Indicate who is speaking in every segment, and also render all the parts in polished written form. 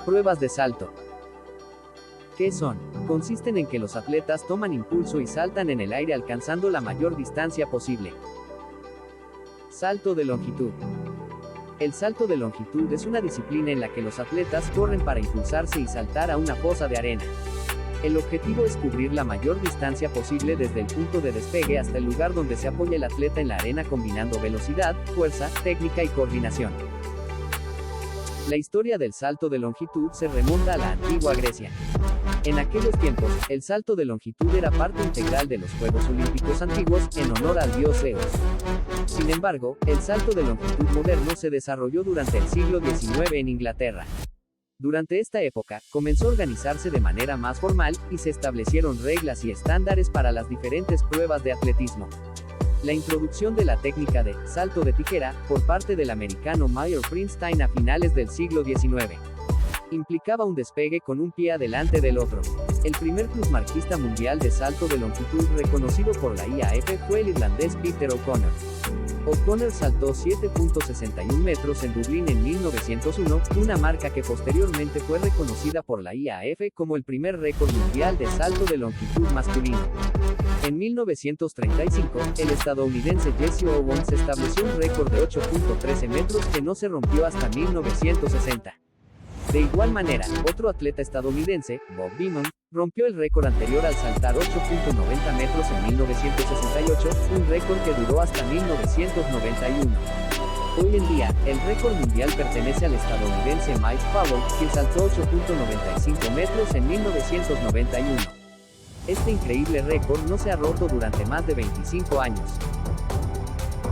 Speaker 1: Pruebas de salto. ¿Qué son? Consisten en que los atletas toman impulso y saltan en el aire alcanzando la mayor distancia posible. Salto de longitud. El salto de longitud es una disciplina en la que los atletas corren para impulsarse y saltar a una fosa de arena. El objetivo es cubrir la mayor distancia posible desde el punto de despegue hasta el lugar donde se apoya el atleta en la arena combinando velocidad, fuerza, técnica y coordinación. La historia del salto de longitud se remonta a la antigua Grecia. En aquellos tiempos, el salto de longitud era parte integral de los Juegos Olímpicos antiguos, en honor al dios Zeus. Sin embargo, el salto de longitud moderno se desarrolló durante el siglo XIX en Inglaterra. Durante esta época, comenzó a organizarse de manera más formal, y se establecieron reglas y estándares para las diferentes pruebas de atletismo. La introducción de la técnica de salto de tijera, por parte del americano Meyer Prinstein a finales del siglo XIX. Implicaba un despegue con un pie adelante del otro. El primer plusmarquista mundial de salto de longitud reconocido por la IAF fue el irlandés Peter O'Connor. O'Connor saltó 7.61 metros en Dublín en 1901, una marca que posteriormente fue reconocida por la IAF como el primer récord mundial de salto de longitud masculino. En 1935, el estadounidense Jesse Owens estableció un récord de 8.13 metros que no se rompió hasta 1960. De igual manera, otro atleta estadounidense, Bob Beamon, rompió el récord anterior al saltar 8.90 metros en 1968, un récord que duró hasta 1991. Hoy en día, el récord mundial pertenece al estadounidense Mike Powell, quien saltó 8.95 metros en 1991. Este increíble récord no se ha roto durante más de 25 años.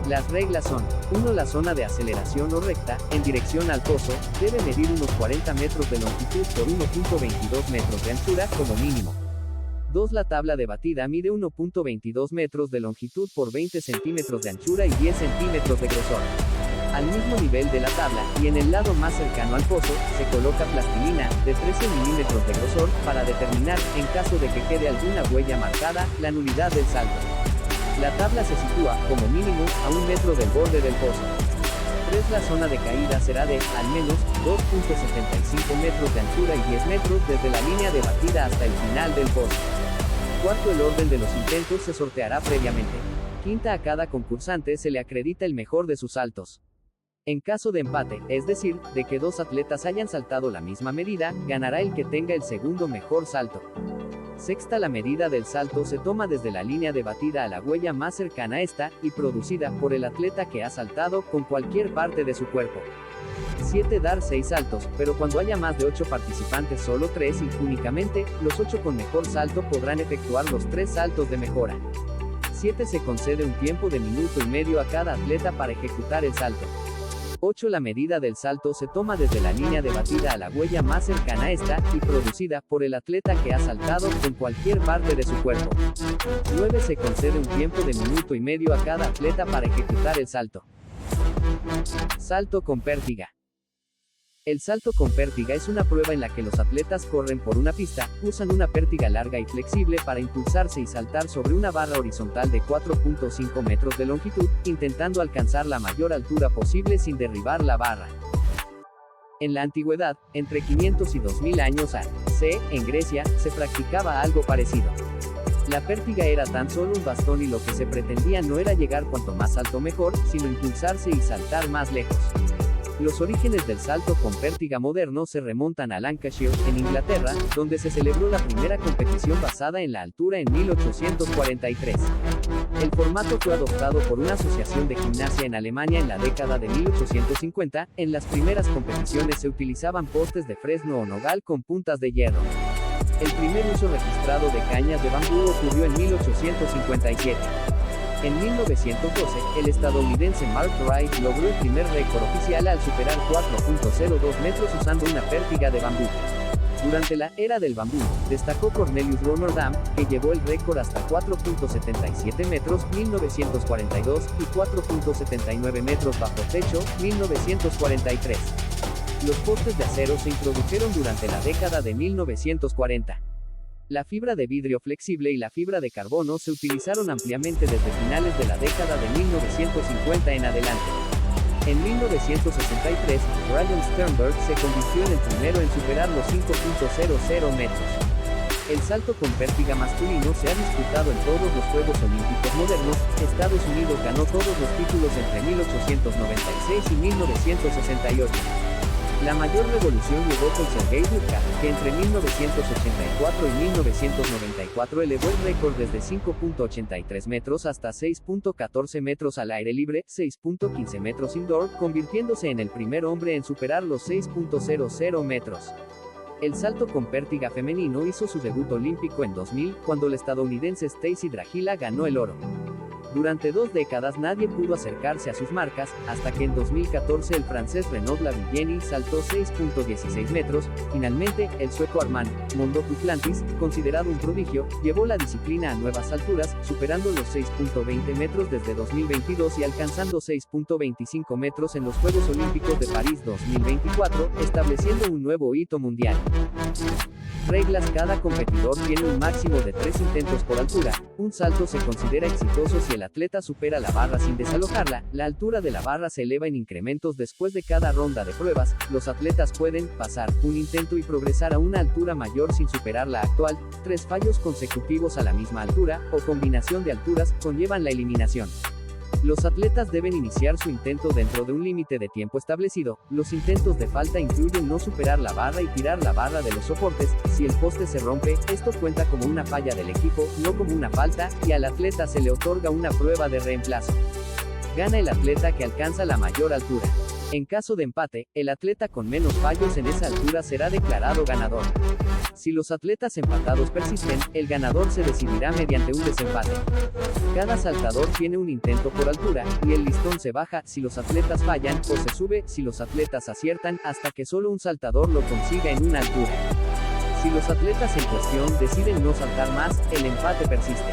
Speaker 1: Las reglas son: 1. La zona de aceleración o recta, en dirección al pozo, debe medir unos 40 metros de longitud por 1.22 metros de anchura, como mínimo. 2. La tabla de batida mide 1.22 metros de longitud por 20 centímetros de anchura y 10 centímetros de grosor. Al mismo nivel de la tabla, y en el lado más cercano al pozo, se coloca plastilina, de 13 milímetros de grosor, para determinar, en caso de que quede alguna huella marcada, la nulidad del salto. La tabla se sitúa, como mínimo, a 1 metro del borde del pozo. 3. La zona de caída será de, al menos, 2.75 metros de anchura y 10 metros desde la línea de batida hasta el final del pozo. 4. El orden de los intentos se sorteará previamente. 5. A cada concursante se le acredita el mejor de sus saltos. En caso de empate, es decir, de que dos atletas hayan saltado la misma medida, ganará el que tenga el segundo mejor salto. 6. La medida del salto se toma desde la línea de batida a la huella más cercana a esta, y producida por el atleta que ha saltado, con cualquier parte de su cuerpo. 7. Dar 6 saltos, pero cuando haya más de 8 participantes solo 3 y, únicamente, los 8 con mejor salto podrán efectuar los 3 saltos de mejora. 7. Se concede un tiempo de minuto y medio a cada atleta para ejecutar el salto. 8. La medida del salto se toma desde la línea de batida a la huella más cercana a esta, y producida por el atleta que ha saltado, con cualquier parte de su cuerpo. 9. Se concede un tiempo de minuto y medio a cada atleta para ejecutar el salto. Salto con pértiga. El salto con pértiga es una prueba en la que los atletas corren por una pista, usan una pértiga larga y flexible para impulsarse y saltar sobre una barra horizontal de 4.5 metros de longitud, intentando alcanzar la mayor altura posible sin derribar la barra. En la antigüedad, entre 500 y 2000 años a.C., en Grecia, se practicaba algo parecido. La pértiga era tan solo un bastón y lo que se pretendía no era llegar cuanto más alto mejor, sino impulsarse y saltar más lejos. Los orígenes del salto con pértiga moderno se remontan a Lancashire, en Inglaterra, donde se celebró la primera competición basada en la altura en 1843. El formato fue adoptado por una asociación de gimnasia en Alemania en la década de 1850. En las primeras competiciones se utilizaban postes de fresno o nogal con puntas de hierro. El primer uso registrado de cañas de bambú ocurrió en 1857. En 1912, el estadounidense Mark Wright logró el primer récord oficial al superar 4.02 metros usando una pértiga de bambú. Durante la era del bambú, destacó Cornelius Ronnerdam, que llevó el récord hasta 4.77 metros, 1942, y 4.79 metros bajo techo, 1943. Los postes de acero se introdujeron durante la década de 1940. La fibra de vidrio flexible y la fibra de carbono se utilizaron ampliamente desde finales de la década de 1950 en adelante. En 1963, Brian Sternberg se convirtió en el primero en superar los 5.00 metros. El salto con pértiga masculino se ha disputado en todos los Juegos Olímpicos modernos. Estados Unidos ganó todos los títulos entre 1896 y 1968. La mayor revolución llegó con Sergei Bubka, que entre 1984 y 1994 elevó el récord desde 5.83 metros hasta 6.14 metros al aire libre, 6.15 metros indoor, convirtiéndose en el primer hombre en superar los 6.00 metros. El salto con pértiga femenino hizo su debut olímpico en 2000, cuando la estadounidense Stacy Dragila ganó el oro. Durante 2 décadas nadie pudo acercarse a sus marcas, hasta que en 2014 el francés Renaud Lavillenie saltó 6.16 metros. Finalmente, el sueco Armand Mondo Duplantis, considerado un prodigio, llevó la disciplina a nuevas alturas, superando los 6.20 metros desde 2022 y alcanzando 6.25 metros en los Juegos Olímpicos de París 2024, estableciendo un nuevo hito mundial. Reglas: cada competidor tiene un máximo de 3 intentos por altura. Un salto se considera exitoso si el atleta supera la barra sin desalojarla. La altura de la barra se eleva en incrementos después de cada ronda de pruebas. Los atletas pueden pasar un intento y progresar a una altura mayor sin superar la actual. 3 fallos consecutivos a la misma altura, o combinación de alturas, conllevan la eliminación. Los atletas deben iniciar su intento dentro de un límite de tiempo establecido. Los intentos de falta incluyen no superar la barra y tirar la barra de los soportes. Si el poste se rompe, esto cuenta como una falla del equipo, no como una falta, y al atleta se le otorga una prueba de reemplazo. Gana el atleta que alcanza la mayor altura. En caso de empate, el atleta con menos fallos en esa altura será declarado ganador. Si los atletas empatados persisten, el ganador se decidirá mediante un desempate. Cada saltador tiene un intento por altura, y el listón se baja si los atletas fallan, o se sube si los atletas aciertan, hasta que solo un saltador lo consiga en una altura. Si los atletas en cuestión deciden no saltar más, el empate persiste.